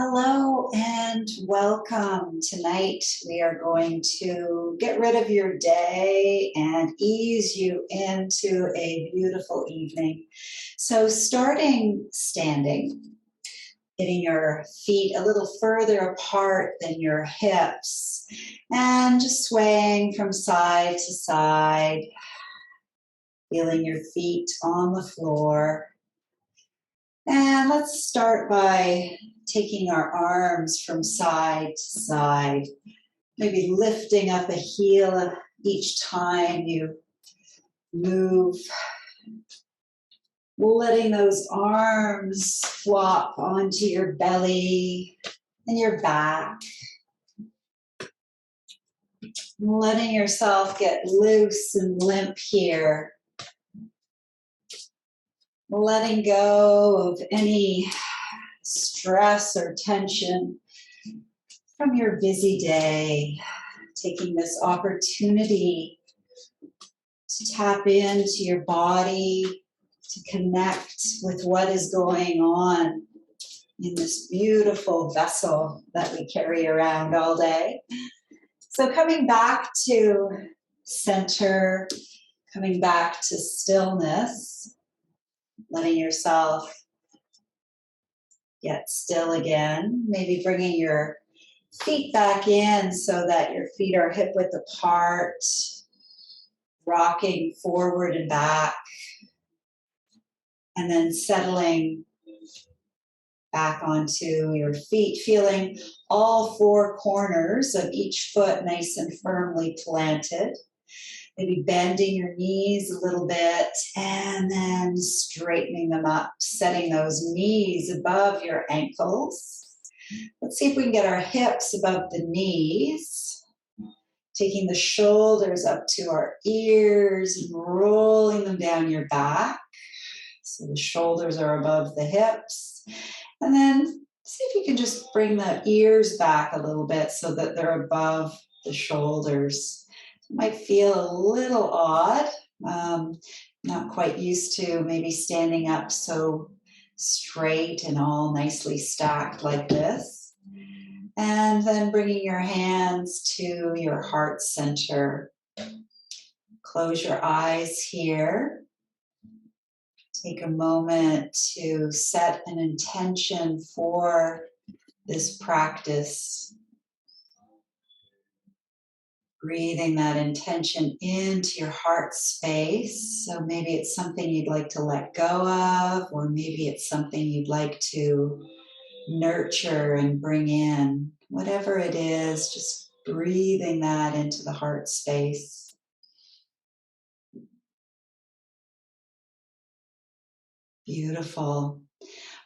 Hello and welcome. Tonight we are going to get rid of your day and ease you into a beautiful evening. So starting standing, getting your feet a little further apart than your hips and just swaying from side to side, feeling your feet on the floor. And let's start by taking our arms from side to side, maybe lifting up a heel each time you move, letting those arms flop onto your belly and your back, letting yourself get loose and limp here. Letting go of any stress or tension from your busy day, taking this opportunity to tap into your body, to connect with what is going on in this beautiful vessel that we carry around all day. So coming back to center, coming back to stillness, letting yourself get still again, maybe bringing your feet back in so that your feet are hip width apart, rocking forward and back, and then settling back onto your feet, feeling all four corners of each foot nice and firmly planted. Maybe bending your knees a little bit and then straightening them up, setting those knees above your ankles. Let's see if we can get our hips above the knees, taking the shoulders up to our ears and rolling them down your back. So the shoulders are above the hips. And then see if you can just bring the ears back a little bit so that they're above the shoulders. It might feel a little odd, not quite used to maybe standing up so straight and all nicely stacked like this. And then bringing your hands to your heart center. Close your eyes here. Take a moment to set an intention for this practice. Breathing that intention into your heart space. So maybe it's something you'd like to let go of, or maybe it's something you'd like to nurture and bring in. Whatever it is, just breathing that into the heart space. Beautiful.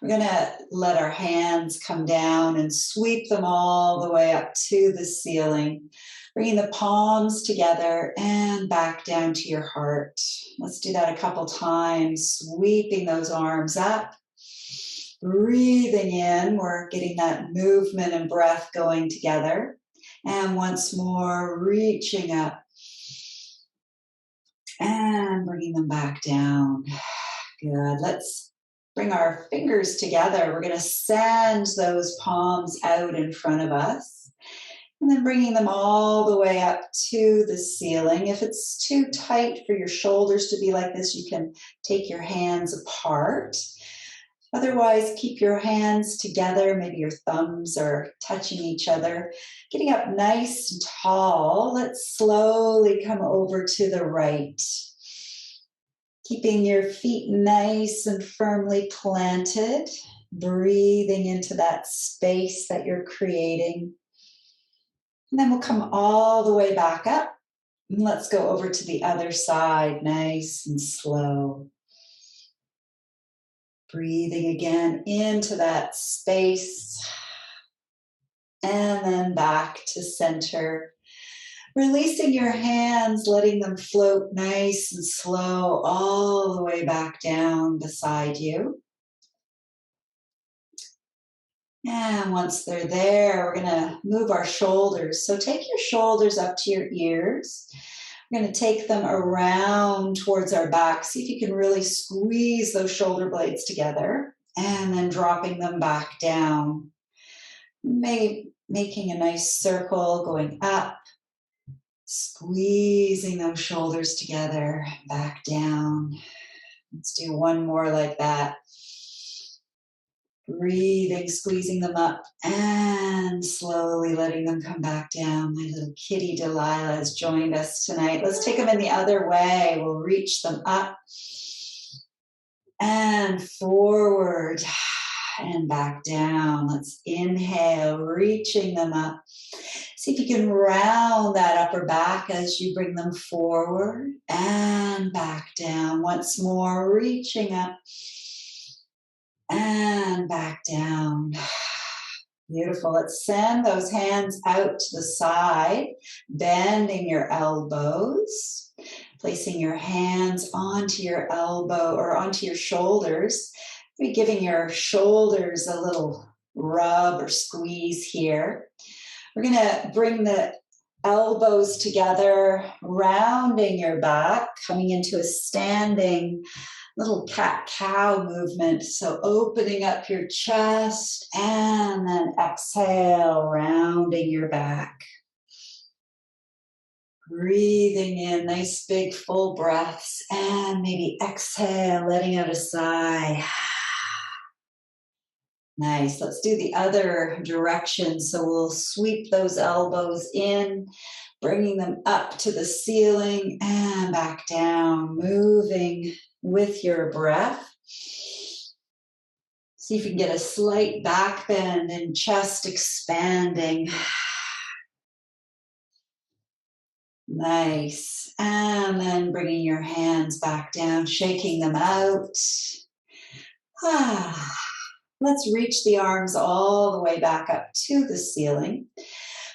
We're going to let our hands come down and sweep them all the way up to the ceiling, bringing the palms together and back down to your heart. Let's do that a couple times, sweeping those arms up, breathing in. We're getting that movement and breath going together. And once more, reaching up and bringing them back down. Good. Let's bring our fingers together. We're going to send those palms out in front of us. And then bringing them all the way up to the ceiling. If it's too tight for your shoulders to be like this, you can take your hands apart. Otherwise, keep your hands together. Maybe your thumbs are touching each other. Getting up nice and tall. Let's slowly come over to the right. Keeping your feet nice and firmly planted, breathing into that space that you're creating. And then we'll come all the way back up. And let's go over to the other side, nice and slow. Breathing again into that space. And then back to center. Releasing your hands, letting them float nice and slow all the way back down beside you. And once they're there, we're going to move our shoulders. So take your shoulders up to your ears. We're going to take them around towards our back. See if you can really squeeze those shoulder blades together. And then dropping them back down. Making a nice circle, going up, squeezing those shoulders together, back down. Let's do one more like that. Breathing, squeezing them up, and slowly letting them come back down. My little kitty Delilah has joined us tonight. Let's take them in the other way. We'll reach them up and forward and back down. Let's inhale, reaching them up. See if you can round that upper back as you bring them forward and back down. Once more, reaching up and back down. Beautiful. Let's send those hands out to the side, bending your elbows, placing your hands onto your elbow or onto your shoulders. Maybe giving your shoulders a little rub or squeeze here. We're going to bring the elbows together, rounding your back, coming into a standing little cat-cow movement. So opening up your chest and then exhale, rounding your back. Breathing in nice big full breaths and maybe exhale, letting out a sigh. Nice. Let's do the other direction. So we'll sweep those elbows in, bringing them up to the ceiling and back down, moving with your breath. See if you can get a slight back bend and chest expanding. Nice. And then bringing your hands back down, shaking them out. Let's reach the arms all the way back up to the ceiling.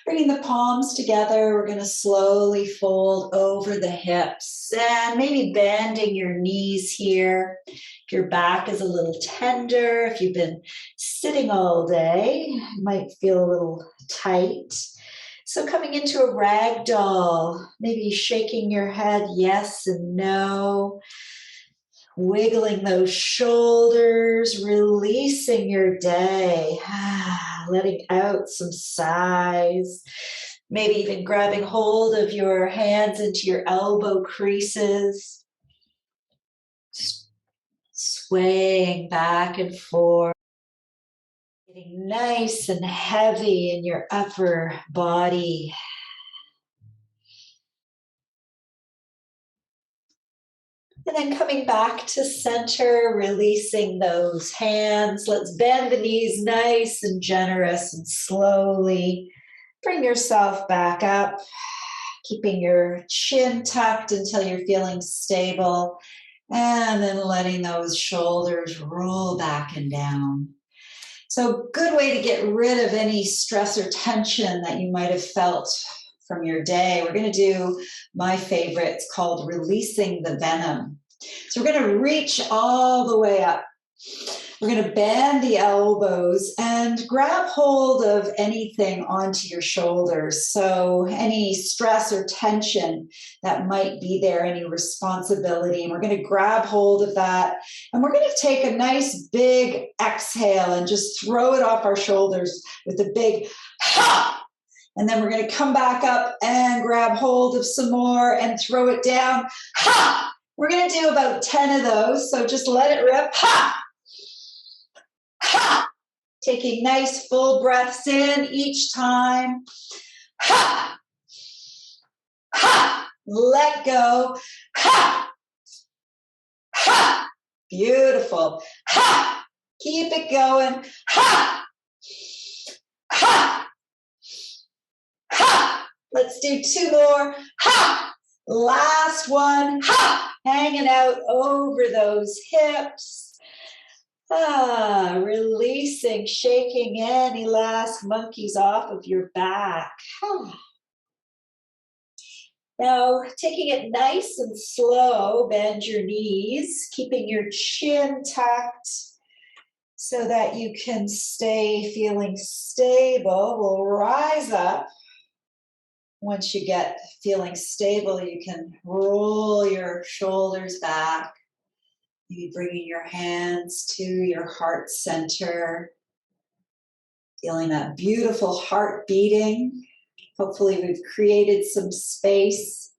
Bringing the palms together, we're going to slowly fold over the hips and maybe bending your knees here. If your back is a little tender, if you've been sitting all day, you might feel a little tight. So coming into a ragdoll, maybe shaking your head yes and no. Wiggling those shoulders, releasing your day, letting out some sighs, maybe even grabbing hold of your hands into your elbow creases, swaying back and forth, getting nice and heavy in your upper body. And then coming back to center, releasing those hands. Let's bend the knees nice and generous and slowly bring yourself back up, keeping your chin tucked until you're feeling stable, and then letting those shoulders roll back and down. So good way to get rid of any stress or tension that you might have felt from your day. We're going to do my favorite. It's called releasing the venom. So we're going to reach all the way up. We're going to bend the elbows and grab hold of anything onto your shoulders. So any stress or tension that might be there, any responsibility, and we're going to grab hold of that. And we're going to take a nice big exhale and just throw it off our shoulders with a big ha! And then we're going to come back up and grab hold of some more and throw it down. Ha! We're going to do about 10 of those. So just let it rip. Ha! Ha! Taking nice full breaths in each time. Ha! Ha! Let go. Ha! Ha! Beautiful. Ha! Keep it going. Ha! Ha! Ha! Let's do 2 more. Ha! Last one. Ha! Hanging out over those hips. Releasing, shaking any last monkeys off of your back. Now, taking it nice and slow, bend your knees, keeping your chin tucked so that you can stay feeling stable. We'll rise up. Once you get feeling stable, you can roll your shoulders back. Maybe bringing your hands to your heart center. Feeling that beautiful heart beating. Hopefully we've created some space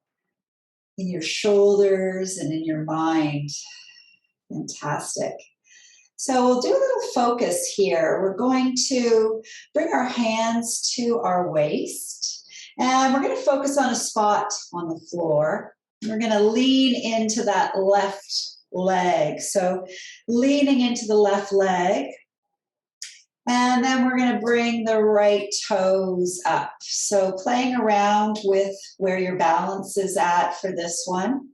in your shoulders and in your mind. Fantastic. So we'll do a little focus here. We're going to bring our hands to our waist, and we're going to focus on a spot on the floor. We're going to lean into that left leg. So leaning into the left leg, and then we're going to bring the right toes up. So playing around with where your balance is at for this one.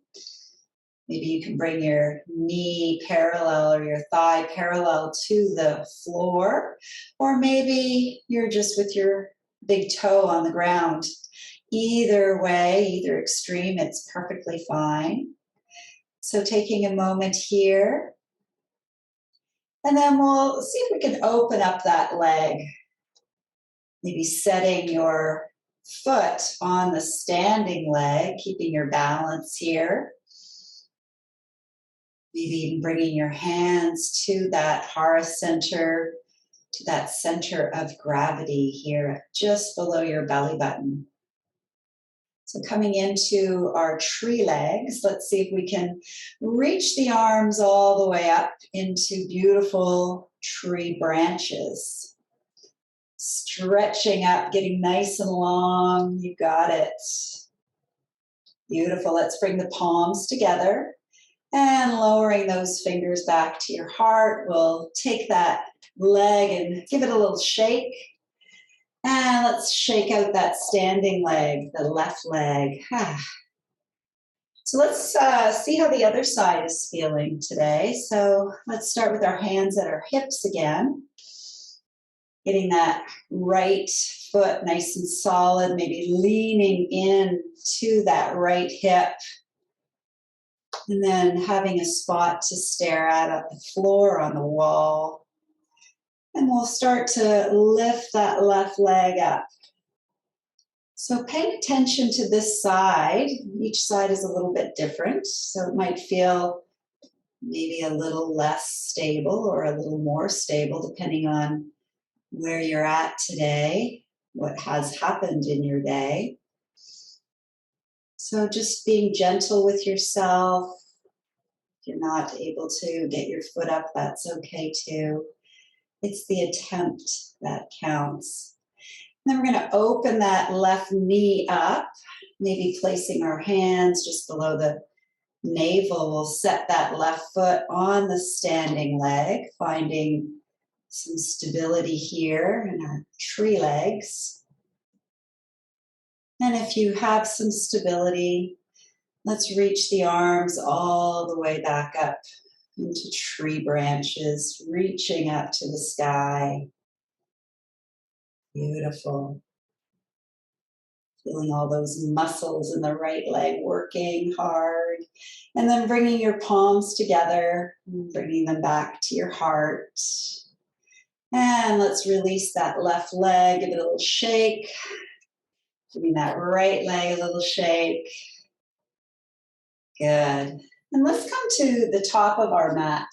Maybe you can bring your knee parallel or your thigh parallel to the floor, or maybe you're just with your big toe on the ground. Either way, either extreme, it's perfectly fine. So taking a moment here, and then we'll see if we can open up that leg. Maybe setting your foot on the standing leg, keeping your balance here. Maybe even bringing your hands to that heart center, to that center of gravity here, just below your belly button. So coming into our tree legs, let's see if we can reach the arms all the way up into beautiful tree branches. Stretching up, getting nice and long. You got it. Beautiful. Let's bring the palms together. And lowering those fingers back to your heart, we'll take that leg and give it a little shake. And let's shake out that standing leg, the left leg. So let's see how the other side is feeling today. So let's start with our hands at our hips again. Getting that right foot nice and solid, maybe leaning in to that right hip. And then having a spot to stare at the floor, on the wall. And we'll start to lift that left leg up. So paying attention to this side. Each side is a little bit different. So it might feel maybe a little less stable or a little more stable, depending on where you're at today, what has happened in your day. So just being gentle with yourself. If you're not able to get your foot up, that's okay too. It's the attempt that counts. And then we're going to open that left knee up, maybe placing our hands just below the navel. We'll set that left foot on the standing leg, finding some stability here in our tree legs. And if you have some stability, let's reach the arms all the way back up into tree branches, reaching up to the sky. Beautiful. Feeling all those muscles in the right leg working hard. And then bringing your palms together, bringing them back to your heart. And let's release that left leg, give it a little shake. Giving that right leg a little shake. Good. And let's come to the top of our mat.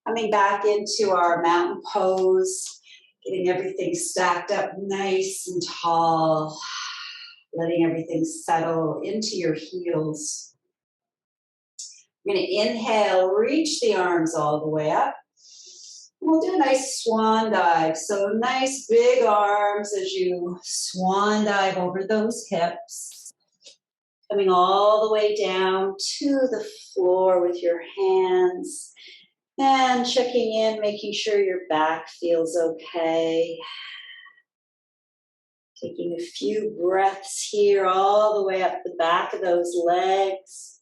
Coming back into our mountain pose, getting everything stacked up nice and tall, letting everything settle into your heels. We're going to inhale, reach the arms all the way up. We'll do a nice swan dive. So nice big arms as you swan dive over those hips. Coming all the way down to the floor with your hands. And checking in, making sure your back feels okay. Taking a few breaths here all the way up the back of those legs.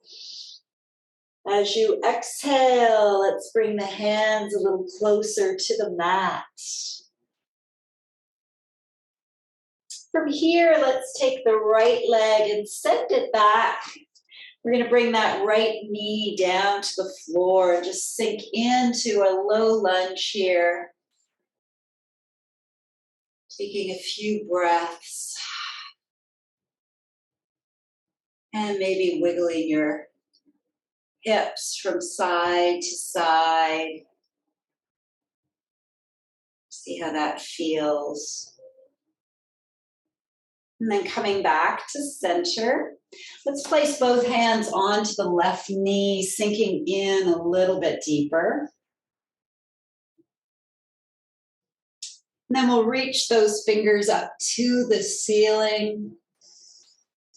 As you exhale, let's bring the hands a little closer to the mat. From here, let's take the right leg and send it back. We're going to bring that right knee down to the floor and just sink into a low lunge here. Taking a few breaths. And maybe wiggling your hips from side to side. See how that feels. And then coming back to center. Let's place both hands onto the left knee, sinking in a little bit deeper. And then we'll reach those fingers up to the ceiling.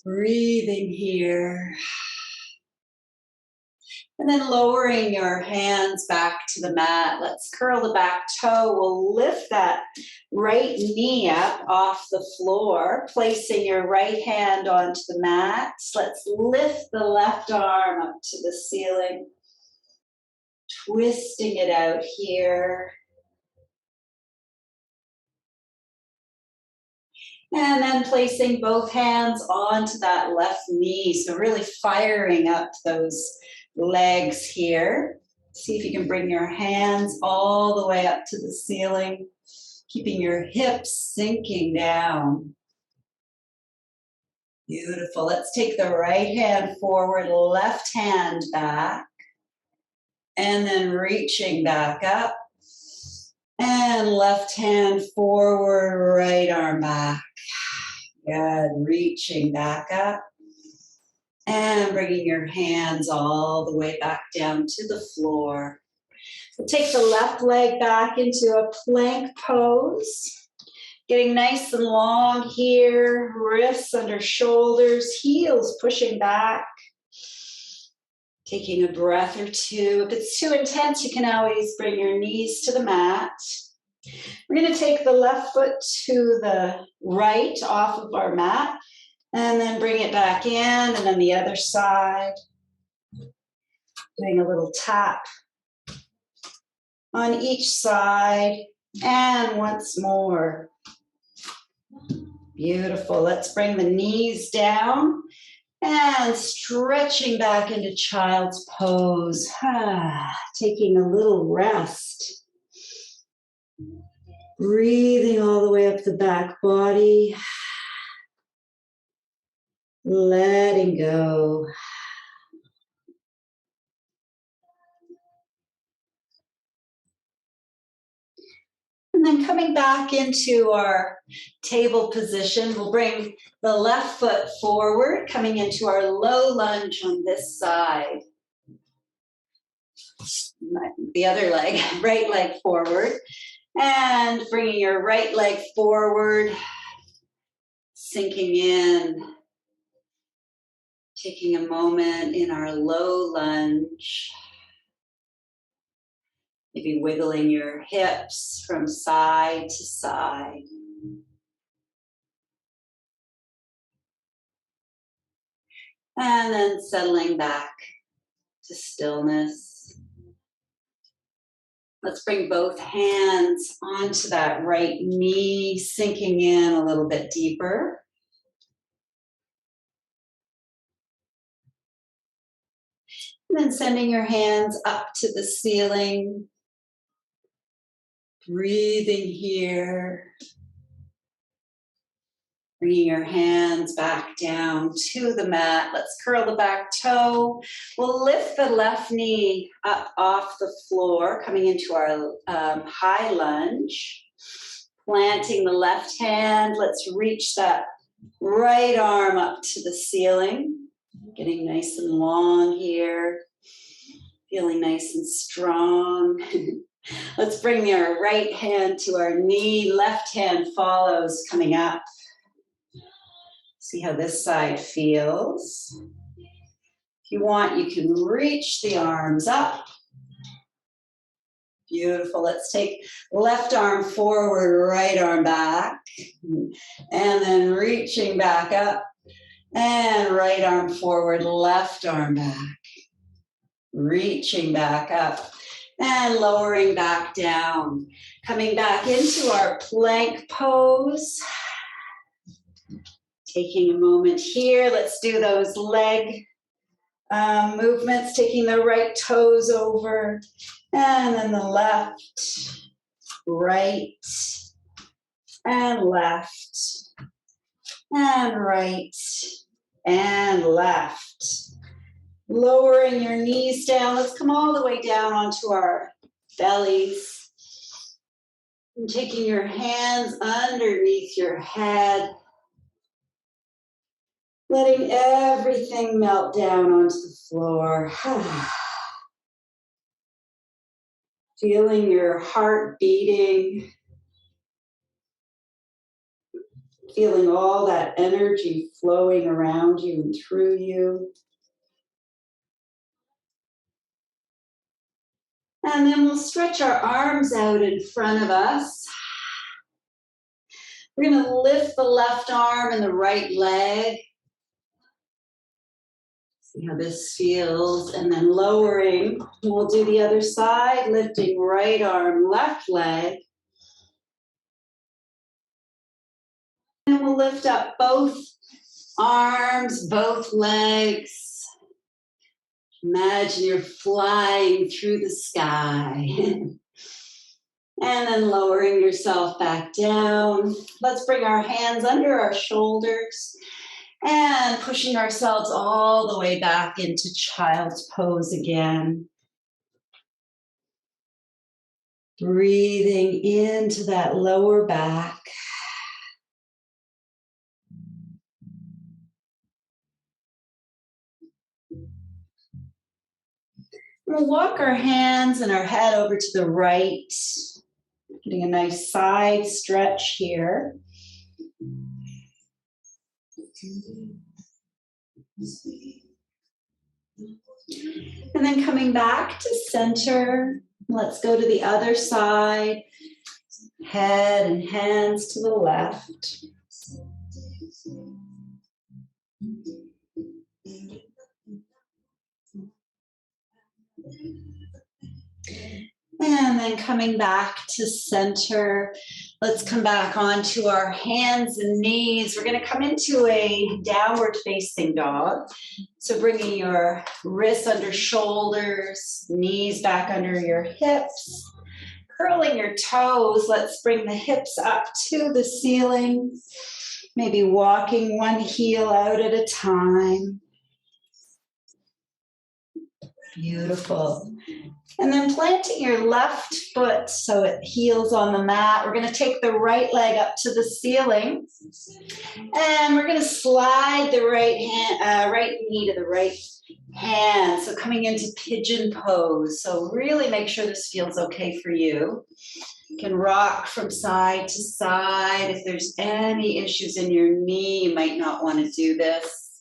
Breathing here. And then lowering your hands back to the mat. Let's curl the back toe. We'll lift that right knee up off the floor, placing your right hand onto the mat. Let's lift the left arm up to the ceiling, twisting it out here. And then placing both hands onto that left knee. So really firing up those legs here. See if you can bring your hands all the way up to the ceiling, keeping your hips sinking down. Beautiful. Let's take the right hand forward, left hand back, and then reaching back up. And left hand forward, right arm back. Good. Reaching back up. And bringing your hands all the way back down to the floor. We'll take the left leg back into a plank pose. Getting nice and long here, wrists under shoulders, heels pushing back. Taking a breath or two. If it's too intense, you can always bring your knees to the mat. We're going to take the left foot to the right off of our mat. And then bring it back in, and then the other side. Doing a little tap on each side, and once more. Beautiful. Let's bring the knees down, and stretching back into child's pose. Taking a little rest. Breathing all the way up the back body. Letting go. And then coming back into our table position, we'll bring the left foot forward, coming into our low lunge on this side. The other leg, right leg forward. And bringing your right leg forward, sinking in. Taking a moment in our low lunge. Maybe wiggling your hips from side to side. And then settling back to stillness. Let's bring both hands onto that right knee, sinking in a little bit deeper. And then sending your hands up to the ceiling. Breathing here. Bringing your hands back down to the mat. Let's curl the back toe. We'll lift the left knee up off the floor, coming into our high lunge. Planting the left hand. Let's reach that right arm up to the ceiling. Getting nice and long here. Feeling nice and strong. Let's bring our right hand to our knee. Left hand follows, coming up. See how this side feels. If you want, you can reach the arms up. Beautiful. Let's take left arm forward, right arm back. And then reaching back up. And right arm forward, left arm back. Reaching back up. And lowering back down. Coming back into our plank pose. Taking a moment here. Let's do those leg movements. Taking the right toes over. And then the left, right, and left, and right, and left. Lowering your knees down. Let's come all the way down onto our bellies. And taking your hands underneath your head, letting everything melt down onto the floor. Feeling your heart beating, feeling all that energy flowing around you and through you. And then we'll stretch our arms out in front of us. We're going to lift the left arm and the right leg. See how this feels. And then lowering. We'll do the other side, lifting right arm, left leg. And we'll lift up both arms, both legs. Imagine you're flying through the sky. And then lowering yourself back down. Let's bring our hands under our shoulders and pushing ourselves all the way back into child's pose again. Breathing into that lower back. We'll walk our hands and our head over to the right, getting a nice side stretch here. And then coming back to center, let's go to the other side, head and hands to the left. And then coming back to center, let's come back onto our hands and knees. We're going to come into a downward facing dog. So bringing your wrists under shoulders, knees back under your hips, curling your toes. Let's bring the hips up to the ceiling, maybe walking one heel out at a time. Beautiful. And then planting your left foot so it heels on the mat. We're going to take the right leg up to the ceiling. And we're going to slide the right knee to the right hand. So coming into pigeon pose. So really make sure this feels okay for you. You can rock from side to side. If there's any issues in your knee, you might not want to do this.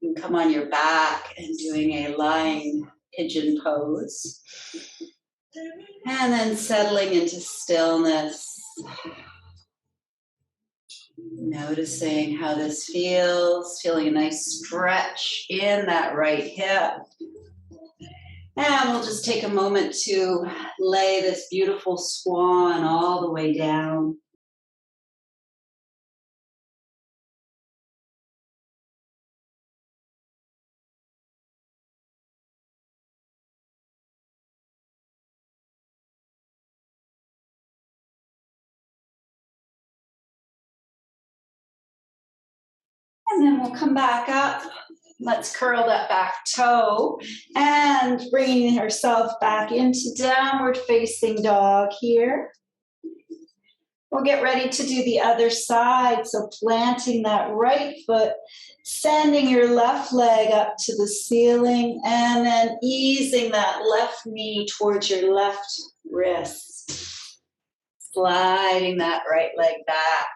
You can come on your back and doing a lying pigeon pose. And then settling into stillness. Noticing how this feels, feeling a nice stretch in that right hip. And we'll just take a moment to lay this beautiful swan all the way down. And then we'll come back up. Let's curl that back toe and bringing ourselves back into downward facing dog here. We'll get ready to do the other side. So planting that right foot, sending your left leg up to the ceiling, and then easing that left knee towards your left wrist. Sliding that right leg back.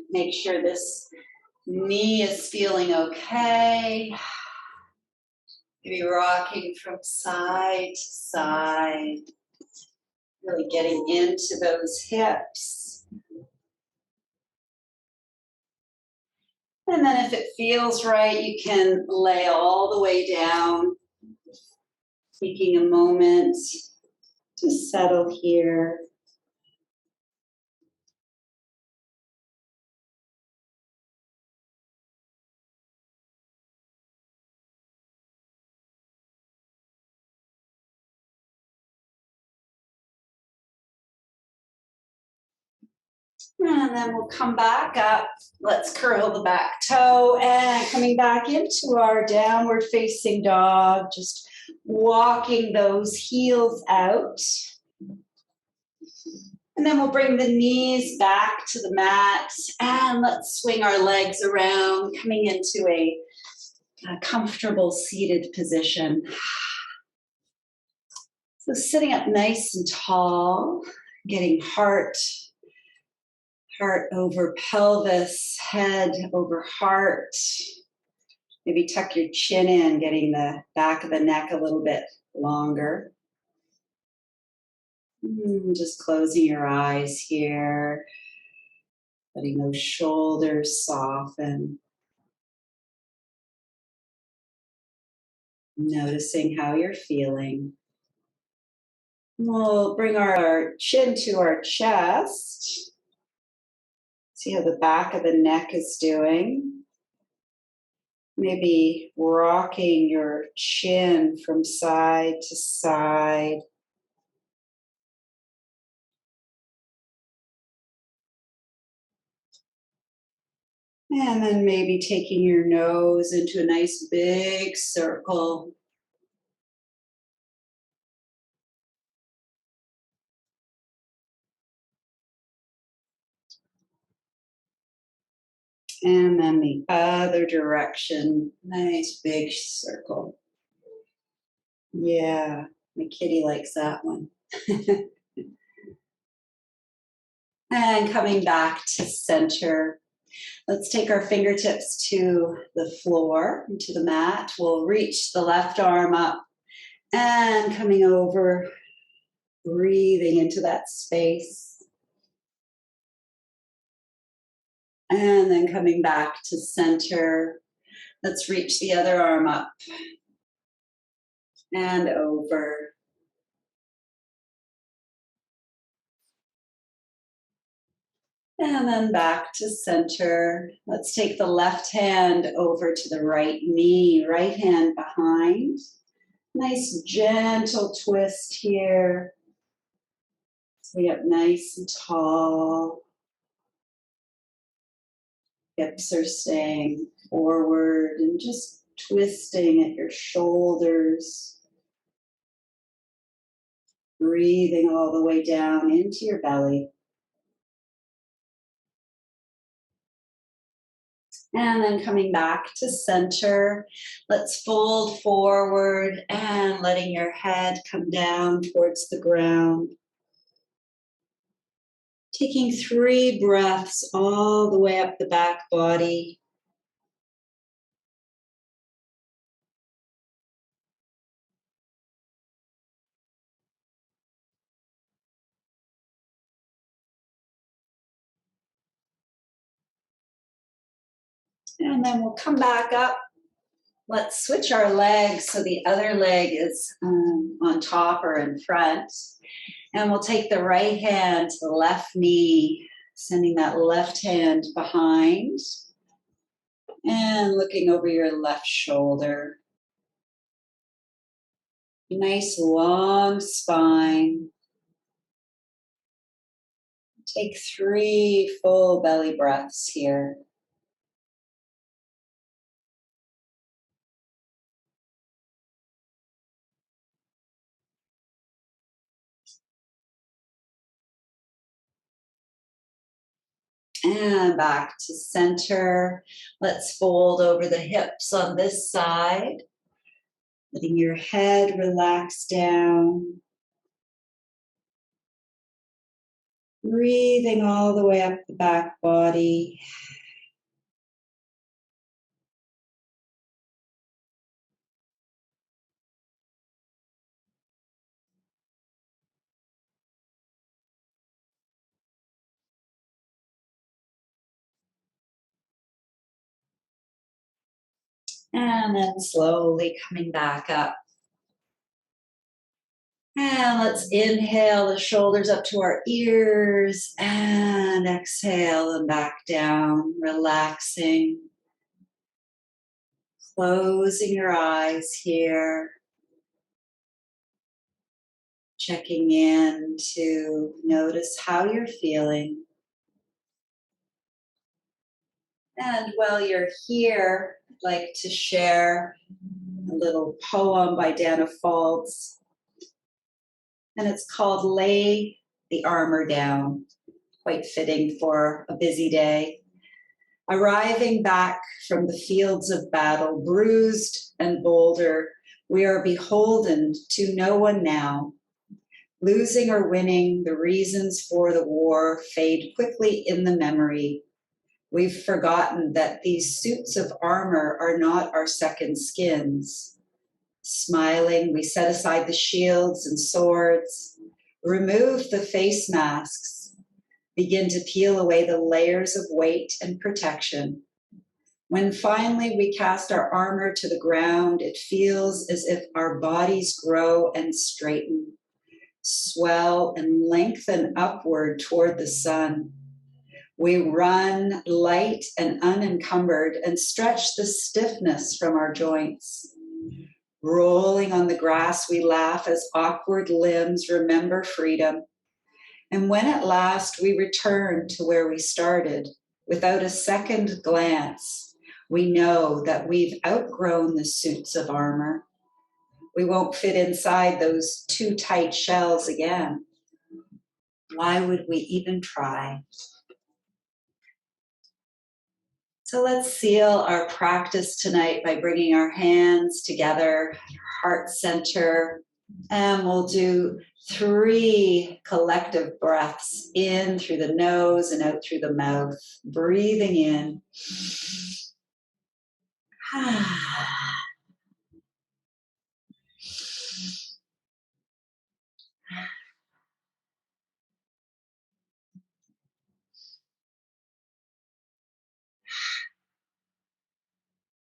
Make sure this knee is feeling okay. Maybe rocking from side to side. Really getting into those hips. And then if it feels right, you can lay all the way down, taking a moment to settle here. And then we'll come back up. Let's curl the back toe and coming back into our downward facing dog, just walking those heels out. And then we'll bring the knees back to the mat and let's swing our legs around, coming into a comfortable seated position. So sitting up nice and tall, getting heart over pelvis, head over heart. Maybe tuck your chin in, getting the back of the neck a little bit longer. Just closing your eyes here, letting those shoulders soften. Noticing how you're feeling. We'll bring our chin to our chest. See how the back of the neck is doing. Maybe rocking your chin from side to side. And then maybe taking your nose into a nice big circle. And then the other direction, nice big circle. Yeah, my kitty likes that one. And coming back to center. Let's take our fingertips to the floor, to the mat. We'll reach the left arm up and coming over, breathing into that space. And then coming back to center. Let's reach the other arm up and over. And then back to center. Let's take the left hand over to the right knee, right hand behind. Nice gentle twist here. Stay up nice and tall. Hips are staying forward and just twisting at your shoulders. Breathing all the way down into your belly. And then coming back to center, let's fold forward and letting your head come down towards the ground. Taking 3 breaths all the way up the back body. And then we'll come back up. Let's switch our legs so the other leg is on top or in front. And we'll take the right hand to the left knee, sending that left hand behind. And looking over your left shoulder. Nice long spine. Take 3 full belly breaths here. And back to center. Let's fold over the hips on this side. Letting your head relax down. Breathing all the way up the back body. And then slowly coming back up. And let's inhale the shoulders up to our ears and exhale them back down, relaxing. Closing your eyes here. Checking in to notice how you're feeling. And while you're here, I'd like to share a little poem by Dana Faulds. And it's called Lay the armor down, quite fitting for a busy day. Arriving back from the fields of battle, bruised and bolder, we are beholden to no one now. Losing or winning, the reasons for the war fade quickly in the memory. We've forgotten that these suits of armor are not our second skins. Smiling, we set aside the shields and swords, remove the face masks, begin to peel away the layers of weight and protection. When finally we cast our armor to the ground, it feels as if our bodies grow and straighten, swell and lengthen upward toward the sun. We run light and unencumbered and stretch the stiffness from our joints. Rolling on the grass, we laugh as awkward limbs remember freedom. And when at last we return to where we started, without a second glance, we know that we've outgrown the suits of armor. We won't fit inside those too tight shells again. Why would we even try? So let's seal our practice tonight by bringing our hands together, heart center, and we'll do 3 collective breaths in through the nose and out through the mouth. Breathing in.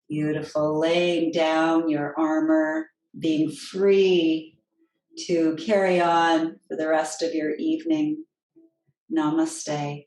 Beautiful. Laying down your armor, being free to carry on for the rest of your evening. Namaste.